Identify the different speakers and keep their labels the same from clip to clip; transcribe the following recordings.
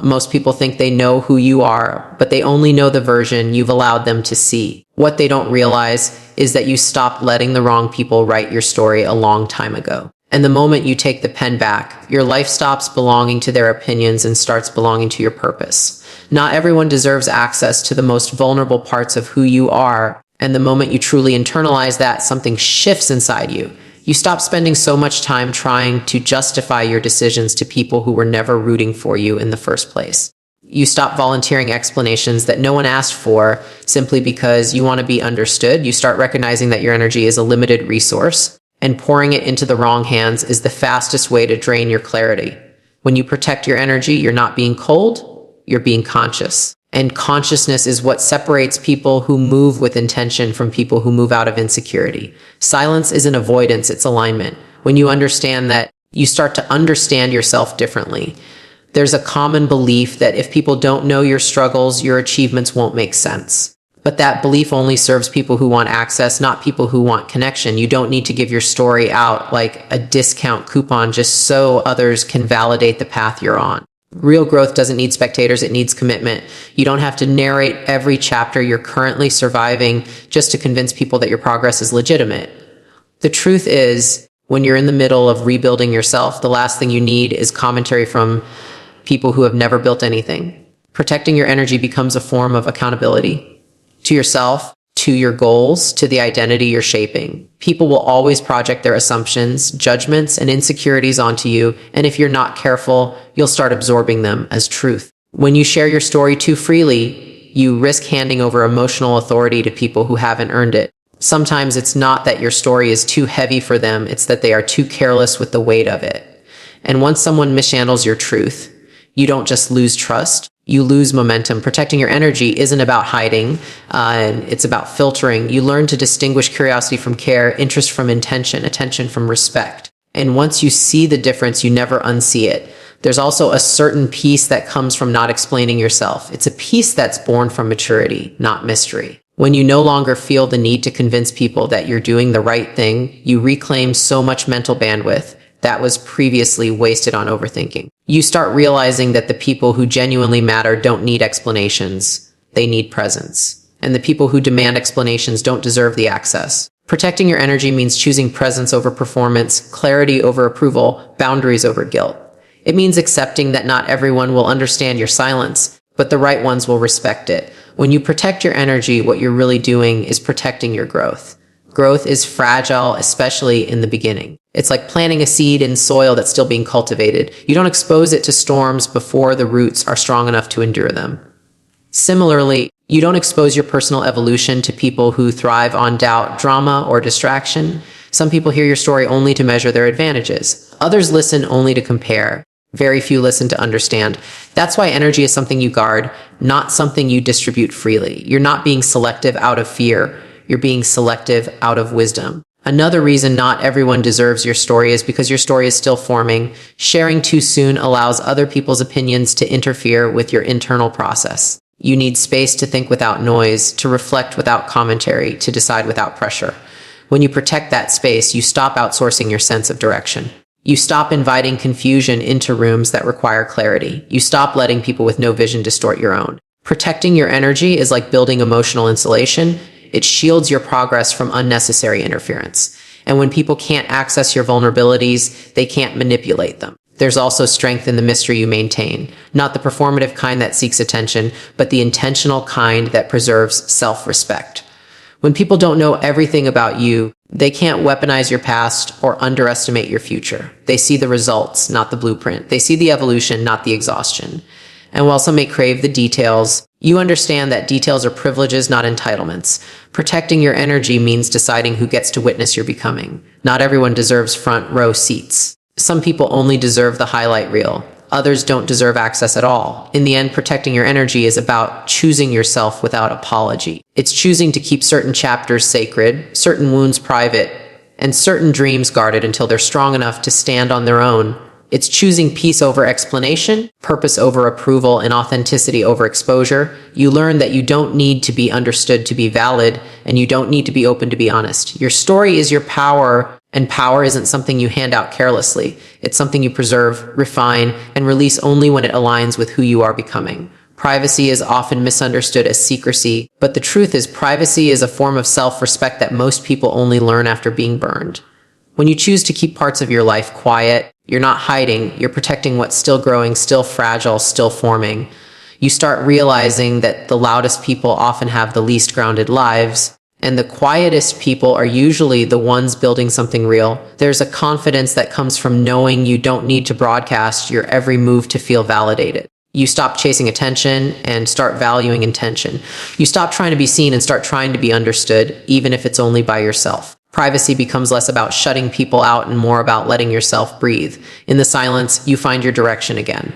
Speaker 1: Most people think they know who you are, but they only know the version you've allowed them to see. What they don't realize is that you stopped letting the wrong people write your story a long time ago. And the moment you take the pen back, your life stops belonging to their opinions and starts belonging to your purpose. Not everyone deserves access to the most vulnerable parts of who you are. And the moment you truly internalize that, something shifts inside you. You stop spending so much time trying to justify your decisions to people who were never rooting for you in the first place. You stop volunteering explanations that no one asked for simply because you want to be understood. You start recognizing that your energy is a limited resource, and pouring it into the wrong hands is the fastest way to drain your clarity. When you protect your energy, you're not being cold, you're being conscious. And consciousness is what separates people who move with intention from people who move out of insecurity. Silence isn't avoidance, it's alignment. When you understand that, you start to understand yourself differently. There's a common belief that if people don't know your struggles, your achievements won't make sense. But that belief only serves people who want access, not people who want connection. You don't need to give your story out like a discount coupon just so others can validate the path you're on. Real growth doesn't need spectators, it needs commitment. You don't have to narrate every chapter you're currently surviving just to convince people that your progress is legitimate. The truth is, when you're in the middle of rebuilding yourself, the last thing you need is commentary from people who have never built anything. Protecting your energy becomes a form of accountability to yourself, to your goals, to the identity you're shaping. People will always project their assumptions, judgments, and insecurities onto you, and if you're not careful, you'll start absorbing them as truth. When you share your story too freely, you risk handing over emotional authority to people who haven't earned it. Sometimes it's not that your story is too heavy for them, it's that they are too careless with the weight of it. And once someone mishandles your truth, you don't just lose trust, you lose momentum. Protecting your energy isn't about hiding, and it's about filtering. You learn to distinguish curiosity from care, interest from intention, attention from respect. And once you see the difference, you never unsee it. There's also a certain peace that comes from not explaining yourself. It's a peace that's born from maturity, not mystery. When you no longer feel the need to convince people that you're doing the right thing, you reclaim so much mental bandwidth that was previously wasted on overthinking. You start realizing that the people who genuinely matter don't need explanations, they need presence. And the people who demand explanations don't deserve the access. Protecting your energy means choosing presence over performance, clarity over approval, boundaries over guilt. It means accepting that not everyone will understand your silence, but the right ones will respect it. When you protect your energy, what you're really doing is protecting your growth. Growth is fragile, especially in the beginning. It's like planting a seed in soil that's still being cultivated. You don't expose it to storms before the roots are strong enough to endure them. Similarly, you don't expose your personal evolution to people who thrive on doubt, drama, or distraction. Some people hear your story only to measure their advantages. Others listen only to compare. Very few listen to understand. That's why energy is something you guard, not something you distribute freely. You're not being selective out of fear. You're being selective out of wisdom. Another reason not everyone deserves your story is because your story is still forming. Sharing too soon allows other people's opinions to interfere with your internal process. You need space to think without noise, to reflect without commentary, to decide without pressure. When you protect that space, you stop outsourcing your sense of direction. You stop inviting confusion into rooms that require clarity. You stop letting people with no vision distort your own. Protecting your energy is like building emotional insulation. It shields your progress from unnecessary interference. And when people can't access your vulnerabilities, they can't manipulate them. There's also strength in the mystery you maintain, not the performative kind that seeks attention, but the intentional kind that preserves self-respect. When people don't know everything about you, they can't weaponize your past or underestimate your future. They see the results, not the blueprint. They see the evolution, not the exhaustion. And while some may crave the details, you understand that details are privileges, not entitlements. Protecting your energy means deciding who gets to witness your becoming. Not everyone deserves front row seats. Some people only deserve the highlight reel. Others don't deserve access at all. In the end, protecting your energy is about choosing yourself without apology. It's choosing to keep certain chapters sacred, certain wounds private, and certain dreams guarded until they're strong enough to stand on their own. It's choosing peace over explanation, purpose over approval, and authenticity over exposure. You learn that you don't need to be understood to be valid, and you don't need to be open to be honest. Your story is your power, And power isn't something you hand out carelessly. It's something you preserve, refine, and release only when it aligns with who you are becoming. Privacy is often misunderstood as secrecy, but the truth is privacy is a form of self-respect that most people only learn after being burned. When you choose to keep parts of your life quiet, you're not hiding, you're protecting what's still growing, still fragile, still forming. You start realizing that the loudest people often have the least grounded lives, and the quietest people are usually the ones building something real. There's a confidence that comes from knowing you don't need to broadcast your every move to feel validated. You stop chasing attention and start valuing intention. You stop trying to be seen and start trying to be understood, even if it's only by yourself. Privacy becomes less about shutting people out and more about letting yourself breathe. In the silence, you find your direction again.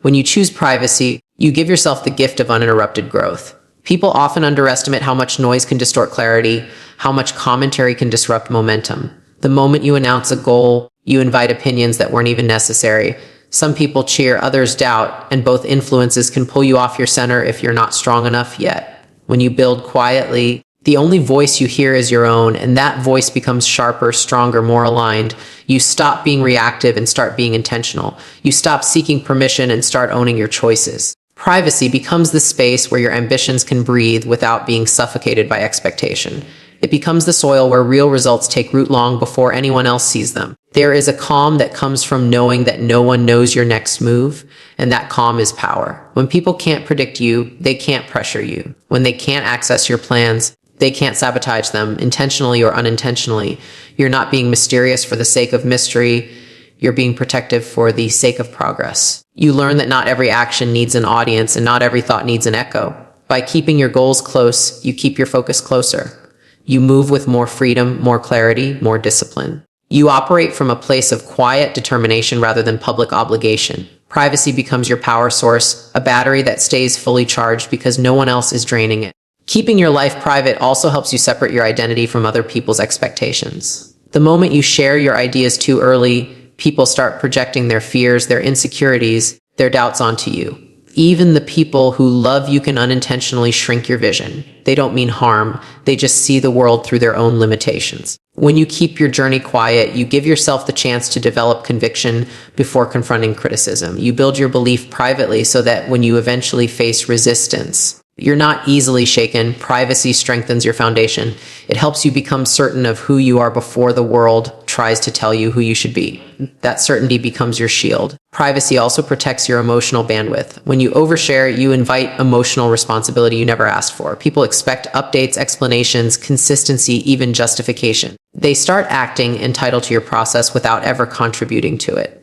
Speaker 1: When you choose privacy, you give yourself the gift of uninterrupted growth. People often underestimate how much noise can distort clarity, how much commentary can disrupt momentum. The moment you announce a goal, you invite opinions that weren't even necessary. Some people cheer, others doubt, and both influences can pull you off your center if you're not strong enough yet. When you build quietly, the only voice you hear is your own, and that voice becomes sharper, stronger, more aligned. You stop being reactive and start being intentional. You stop seeking permission and start owning your choices. Privacy becomes the space where your ambitions can breathe without being suffocated by expectation. It becomes the soil where real results take root long before anyone else sees them. There is a calm that comes from knowing that no one knows your next move, and that calm is power. When people can't predict you, they can't pressure you. When they can't access your plans, they can't sabotage them, intentionally or unintentionally. You're not being mysterious for the sake of mystery. You're being protective for the sake of progress. You learn that not every action needs an audience and not every thought needs an echo. By keeping your goals close, you keep your focus closer. You move with more freedom, more clarity, more discipline. You operate from a place of quiet determination rather than public obligation. Privacy becomes your power source, a battery that stays fully charged because no one else is draining it. Keeping your life private also helps you separate your identity from other people's expectations. The moment you share your ideas too early, people start projecting their fears, their insecurities, their doubts onto you. Even the people who love you can unintentionally shrink your vision. They don't mean harm, they just see the world through their own limitations. When you keep your journey quiet, you give yourself the chance to develop conviction before confronting criticism. You build your belief privately so that when you eventually face resistance, you're not easily shaken. Privacy strengthens your foundation. It helps you become certain of who you are before the world tries to tell you who you should be. That certainty becomes your shield. Privacy also protects your emotional bandwidth. When you overshare, you invite emotional responsibility you never asked for. People expect updates, explanations, consistency, even justification. They start acting entitled to your process without ever contributing to it.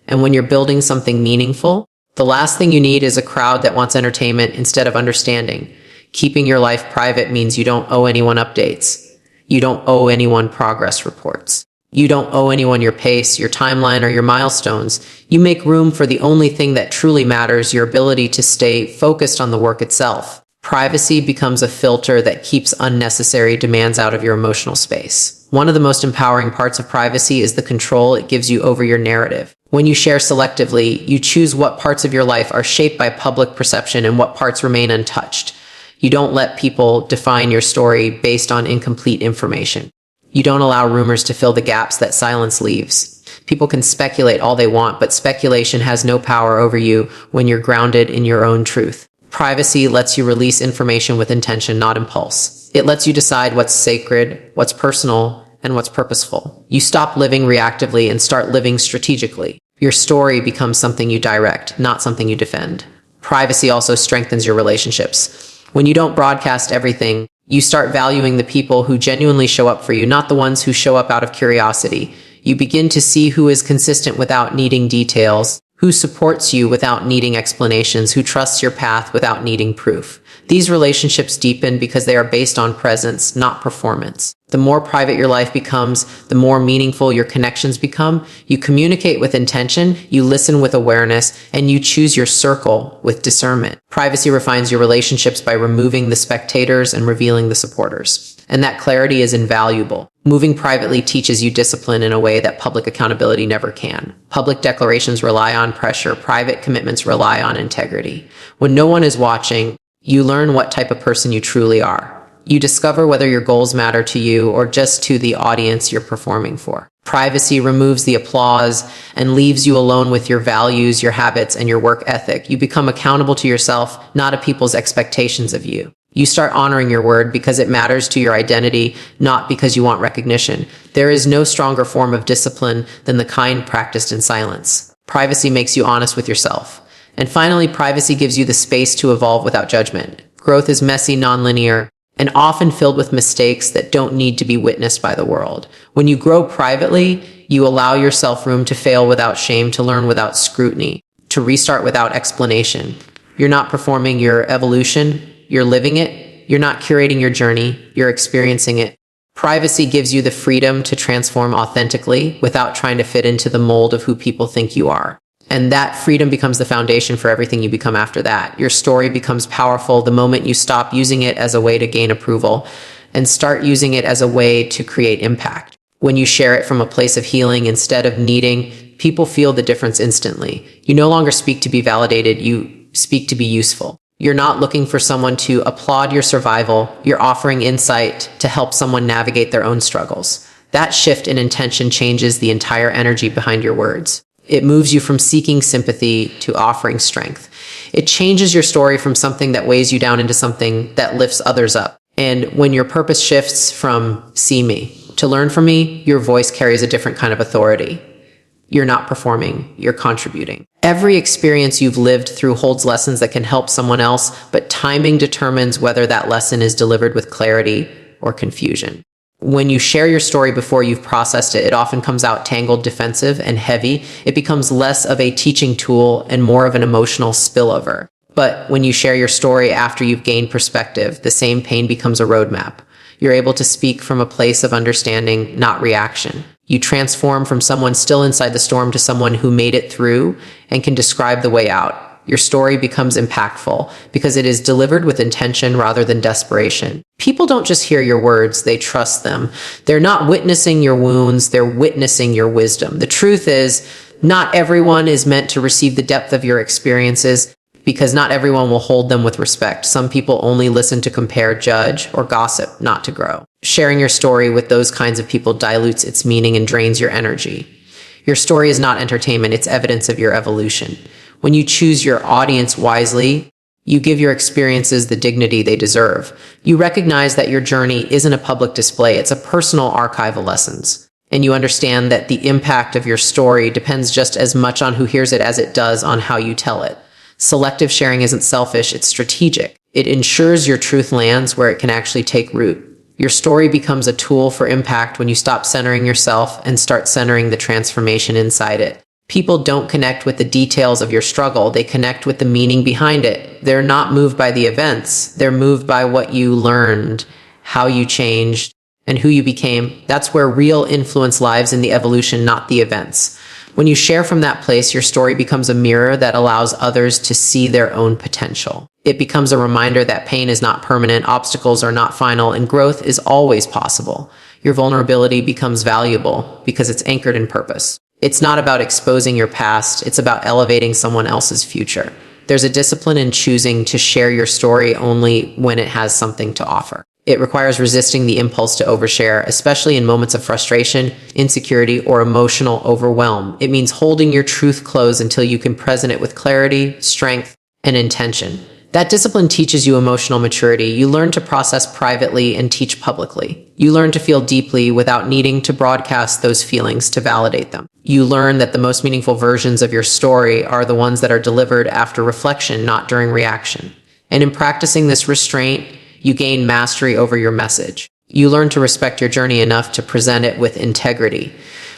Speaker 1: And when you're building something meaningful, the last thing you need is a crowd that wants entertainment instead of understanding. Keeping your life private means you don't owe anyone updates. You don't owe anyone progress reports. You don't owe anyone your pace, your timeline, or your milestones. You make room for the only thing that truly matters, your ability to stay focused on the work itself. Privacy becomes a filter that keeps unnecessary demands out of your emotional space. One of the most empowering parts of privacy is the control it gives you over your narrative. When you share selectively, you choose what parts of your life are shaped by public perception and what parts remain untouched. You don't let people define your story based on incomplete information. You don't allow rumors to fill the gaps that silence leaves. People can speculate all they want, but speculation has no power over you when you're grounded in your own truth. Privacy lets you release information with intention, not impulse. It lets you decide what's sacred, what's personal, and what's purposeful. You stop living reactively and start living strategically. Your story becomes something you direct, not something you defend. Privacy also strengthens your relationships. When you don't broadcast everything, you start valuing the people who genuinely show up for you, not the ones who show up out of curiosity. You begin to see who is consistent without needing details, who supports you without needing explanations, who trusts your path without needing proof. These relationships deepen because they are based on presence, not performance. The more private your life becomes, the more meaningful your connections become. You communicate with intention, you listen with awareness, and you choose your circle with discernment. Privacy refines your relationships by removing the spectators and revealing the supporters. And that clarity is invaluable. Moving privately teaches you discipline in a way that public accountability never can. Public declarations rely on pressure. Private commitments rely on integrity. When no one is watching, you learn what type of person you truly are. You discover whether your goals matter to you or just to the audience you're performing for. Privacy removes the applause and leaves you alone with your values, your habits, and your work ethic. You become accountable to yourself, not to people's expectations of you. You start honoring your word because it matters to your identity, not because you want recognition. There is no stronger form of discipline than the kind practiced in silence. Privacy makes you honest with yourself. And finally, privacy gives you the space to evolve without judgment. Growth is messy, nonlinear, and often filled with mistakes that don't need to be witnessed by the world. When you grow privately, you allow yourself room to fail without shame, to learn without scrutiny, to restart without explanation. You're not performing your evolution, you're living it. You're not curating your journey, you're experiencing it. Privacy gives you the freedom to transform authentically without trying to fit into the mold of who people think you are. And that freedom becomes the foundation for everything you become after that. Your story becomes powerful the moment you stop using it as a way to gain approval and start using it as a way to create impact. When you share it from a place of healing instead of needing, people feel the difference instantly. You no longer speak to be validated, you speak to be useful. You're not looking for someone to applaud your survival, you're offering insight to help someone navigate their own struggles. That shift in intention changes the entire energy behind your words. It moves you from seeking sympathy to offering strength. It changes your story from something that weighs you down into something that lifts others up. And when your purpose shifts from see me to learn from me, your voice carries a different kind of authority. You're not performing, you're contributing. Every experience you've lived through holds lessons that can help someone else, but timing determines whether that lesson is delivered with clarity or confusion. When you share your story before you've processed it, it often comes out tangled, defensive, and heavy. It becomes less of a teaching tool and more of an emotional spillover. But when you share your story after you've gained perspective, the same pain becomes a roadmap. You're able to speak from a place of understanding, not reaction. You transform from someone still inside the storm to someone who made it through and can describe the way out. Your story becomes impactful because it is delivered with intention rather than desperation. People don't just hear your words, they trust them. They're not witnessing your wounds, they're witnessing your wisdom. The truth is, not everyone is meant to receive the depth of your experiences because not everyone will hold them with respect. Some people only listen to compare, judge, or gossip, not to grow. Sharing your story with those kinds of people dilutes its meaning and drains your energy. Your story is not entertainment, it's evidence of your evolution. When you choose your audience wisely, you give your experiences the dignity they deserve. You recognize that your journey isn't a public display, it's a personal archive of lessons. And you understand that the impact of your story depends just as much on who hears it as it does on how you tell it. Selective sharing isn't selfish, it's strategic. It ensures your truth lands where it can actually take root. Your story becomes a tool for impact when you stop centering yourself and start centering the transformation inside it. People don't connect with the details of your struggle, they connect with the meaning behind it. They're not moved by the events, they're moved by what you learned, how you changed, and who you became. That's where real influence lies, in the evolution, not the events. When you share from that place, your story becomes a mirror that allows others to see their own potential. It becomes a reminder that pain is not permanent, obstacles are not final, and growth is always possible. Your vulnerability becomes valuable because it's anchored in purpose. It's not about exposing your past, it's about elevating someone else's future. There's a discipline in choosing to share your story only when it has something to offer. It requires resisting the impulse to overshare, especially in moments of frustration, insecurity, or emotional overwhelm. It means holding your truth close until you can present it with clarity, strength, and intention. That discipline teaches you emotional maturity. You learn to process privately and teach publicly. You learn to feel deeply without needing to broadcast those feelings to validate them. You learn that the most meaningful versions of your story are the ones that are delivered after reflection, not during reaction. And in practicing this restraint, you gain mastery over your message. You learn to respect your journey enough to present it with integrity.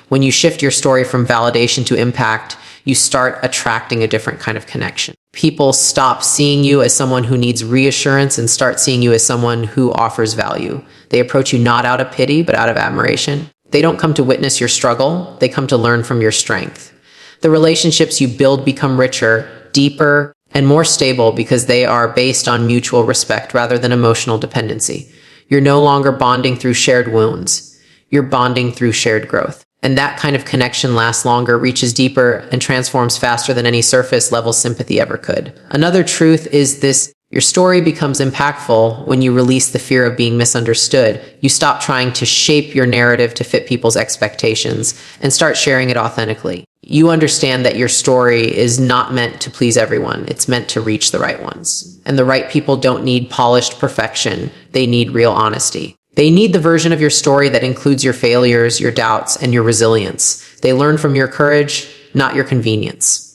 Speaker 1: When you shift your story from validation to impact, you start attracting a different kind of connection. People stop seeing you as someone who needs reassurance and start seeing you as someone who offers value. They approach you not out of pity, but out of admiration. They don't come to witness your struggle, they come to learn from your strength. The relationships you build become richer, deeper, and more stable because they are based on mutual respect rather than emotional dependency. You're no longer bonding through shared wounds. You're bonding through shared growth. And that kind of connection lasts longer, reaches deeper, and transforms faster than any surface level sympathy ever could. Another truth is this: Your story becomes impactful when you release the fear of being misunderstood. You stop trying to shape your narrative to fit people's expectations and start sharing it authentically. You understand that your story is not meant to please everyone. It's meant to reach the right ones. And the right people don't need polished perfection. They need real honesty. They need the version of your story that includes your failures, your doubts, and your resilience. They learn from your courage, not your convenience.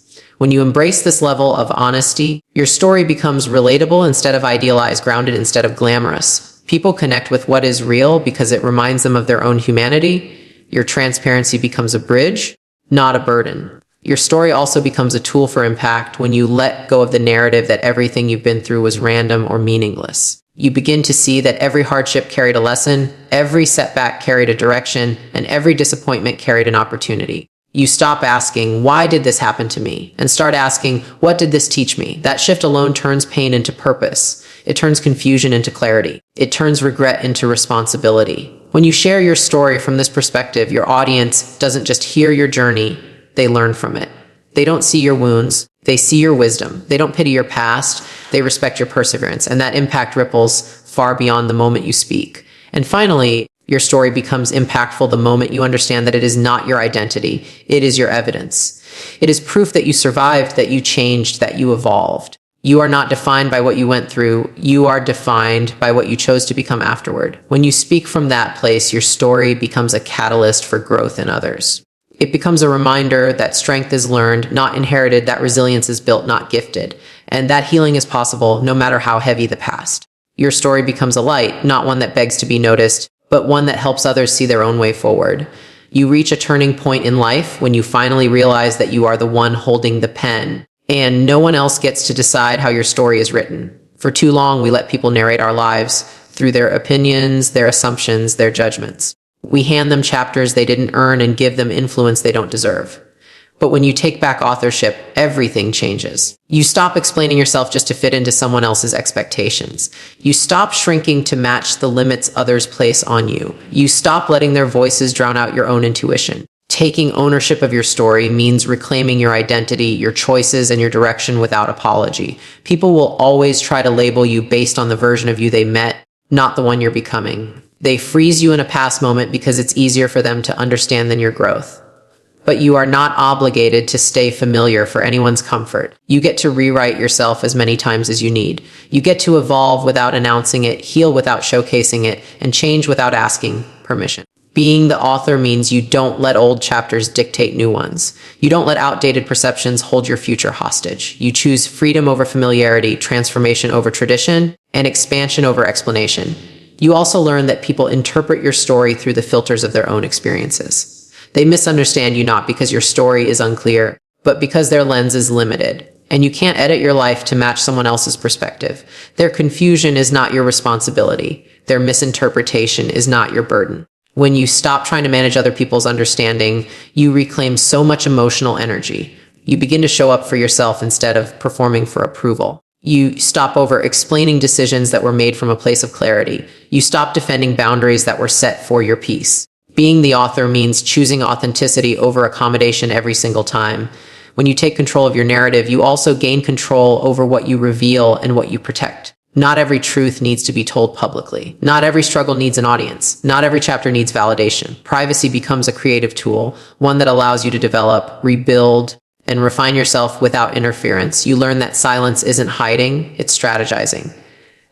Speaker 1: When you embrace this level of honesty, your story becomes relatable instead of idealized, grounded instead of glamorous. People connect with what is real because it reminds them of their own humanity. Your transparency becomes a bridge, not a burden. Your story also becomes a tool for impact when you let go of the narrative that everything you've been through was random or meaningless. You begin to see that every hardship carried a lesson, every setback carried a direction, and every disappointment carried an opportunity. You stop asking, why did this happen to me? And start asking, what did this teach me? That shift alone turns pain into purpose. It turns confusion into clarity. It turns regret into responsibility. When you share your story from this perspective, your audience doesn't just hear your journey, they learn from it. They don't see your wounds, they see your wisdom. They don't pity your past, they respect your perseverance. And that impact ripples far beyond the moment you speak. And finally, your story becomes impactful the moment you understand that it is not your identity. It is your evidence. It is proof that you survived, that you changed, that you evolved. You are not defined by what you went through. You are defined by what you chose to become afterward. When you speak from that place, your story becomes a catalyst for growth in others. It becomes a reminder that strength is learned, not inherited, that resilience is built, not gifted, and that healing is possible no matter how heavy the past. Your story becomes a light, not one that begs to be noticed, but one that helps others see their own way forward. You reach a turning point in life when you finally realize that you are the one holding the pen, and no one else gets to decide how your story is written. For too long, we let people narrate our lives through their opinions, their assumptions, their judgments. We hand them chapters they didn't earn and give them influence they don't deserve. But when you take back authorship, everything changes. You stop explaining yourself just to fit into someone else's expectations. You stop shrinking to match the limits others place on you. You stop letting their voices drown out your own intuition. Taking ownership of your story means reclaiming your identity, your choices, and your direction without apology. People will always try to label you based on the version of you they met, not the one you're becoming. They freeze you in a past moment because it's easier for them to understand than your growth. But you are not obligated to stay familiar for anyone's comfort. You get to rewrite yourself as many times as you need. You get to evolve without announcing it, heal without showcasing it, and change without asking permission. Being the author means you don't let old chapters dictate new ones. You don't let outdated perceptions hold your future hostage. You choose freedom over familiarity, transformation over tradition, and expansion over explanation. You also learn that people interpret your story through the filters of their own experiences. They misunderstand you not because your story is unclear, but because their lens is limited. And you can't edit your life to match someone else's perspective. Their confusion is not your responsibility. Their misinterpretation is not your burden. When you stop trying to manage other people's understanding, you reclaim so much emotional energy. You begin to show up for yourself instead of performing for approval. You stop over explaining decisions that were made from a place of clarity. You stop defending boundaries that were set for your peace. Being the author means choosing authenticity over accommodation every single time. When you take control of your narrative, you also gain control over what you reveal and what you protect. Not every truth needs to be told publicly. Not every struggle needs an audience. Not every chapter needs validation. Privacy becomes a creative tool, one that allows you to develop, rebuild, and refine yourself without interference. You learn that silence isn't hiding, it's strategizing.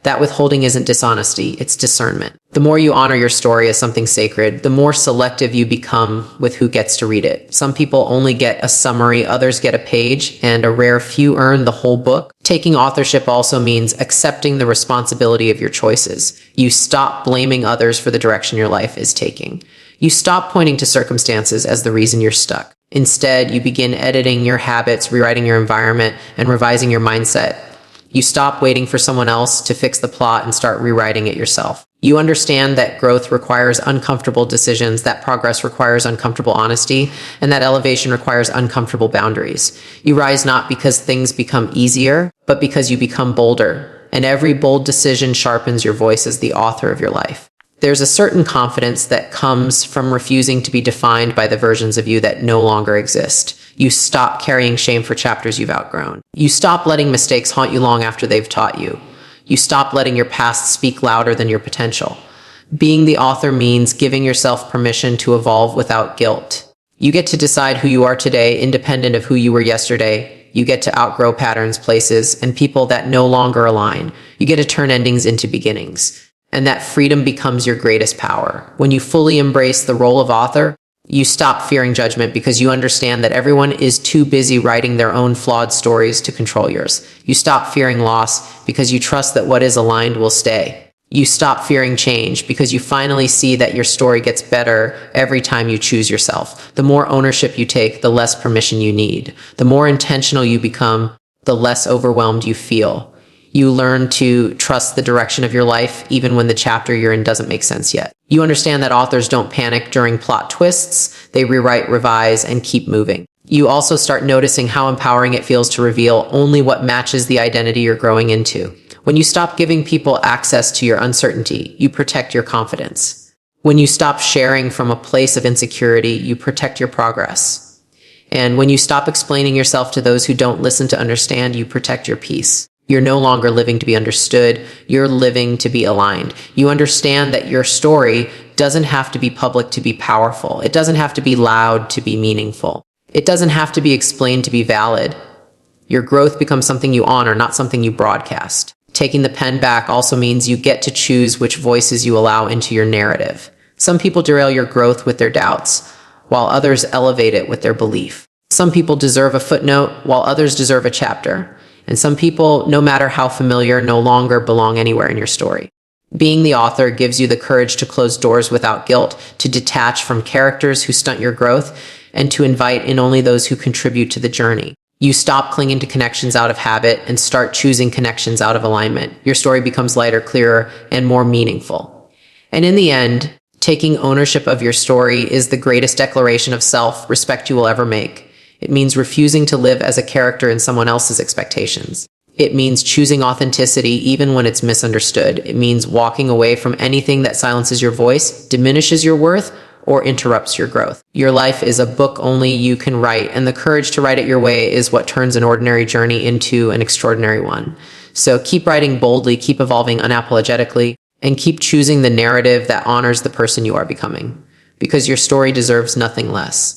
Speaker 1: That withholding isn't dishonesty, it's discernment. The more you honor your story as something sacred, the more selective you become with who gets to read it. Some people only get a summary, others get a page, and a rare few earn the whole book. Taking authorship also means accepting the responsibility of your choices. You stop blaming others for the direction your life is taking. You stop pointing to circumstances as the reason you're stuck. Instead, you begin editing your habits, rewriting your environment, and revising your mindset. You stop waiting for someone else to fix the plot and start rewriting it yourself. You understand that growth requires uncomfortable decisions, that progress requires uncomfortable honesty, and that elevation requires uncomfortable boundaries. You rise not because things become easier, but because you become bolder. And every bold decision sharpens your voice as the author of your life. There's a certain confidence that comes from refusing to be defined by the versions of you that no longer exist. You stop carrying shame for chapters you've outgrown. You stop letting mistakes haunt you long after they've taught you. You stop letting your past speak louder than your potential. Being the author means giving yourself permission to evolve without guilt. You get to decide who you are today, independent of who you were yesterday. You get to outgrow patterns, places, and people that no longer align. You get to turn endings into beginnings. And that freedom becomes your greatest power. When you fully embrace the role of author, you stop fearing judgment because you understand that everyone is too busy writing their own flawed stories to control yours. You stop fearing loss because you trust that what is aligned will stay. You stop fearing change because you finally see that your story gets better every time you choose yourself. The more ownership you take, the less permission you need. The more intentional you become, the less overwhelmed you feel. You learn to trust the direction of your life even when the chapter you're in doesn't make sense yet. You understand that authors don't panic during plot twists. They rewrite, revise, and keep moving. You also start noticing how empowering it feels to reveal only what matches the identity you're growing into. When you stop giving people access to your uncertainty, you protect your confidence. When you stop sharing from a place of insecurity, you protect your progress. And when you stop explaining yourself to those who don't listen to understand, you protect your peace. You're no longer living to be understood. You're living to be aligned. You understand that your story doesn't have to be public to be powerful. It doesn't have to be loud to be meaningful. It doesn't have to be explained to be valid. Your growth becomes something you honor, not something you broadcast. Taking the pen back also means you get to choose which voices you allow into your narrative. Some people derail your growth with their doubts, while others elevate it with their belief. Some people deserve a footnote, while others deserve a chapter. And some people, no matter how familiar, no longer belong anywhere in your story. Being the author gives you the courage to close doors without guilt, to detach from characters who stunt your growth, and to invite in only those who contribute to the journey. You stop clinging to connections out of habit and start choosing connections out of alignment. Your story becomes lighter, clearer, and more meaningful. And in the end, taking ownership of your story is the greatest declaration of self-respect you will ever make. It means refusing to live as a character in someone else's expectations. It means choosing authenticity even when it's misunderstood. It means walking away from anything that silences your voice, diminishes your worth, or interrupts your growth. Your life is a book only you can write, and the courage to write it your way is what turns an ordinary journey into an extraordinary one. So keep writing boldly, keep evolving unapologetically, and keep choosing the narrative that honors the person you are becoming, because your story deserves nothing less.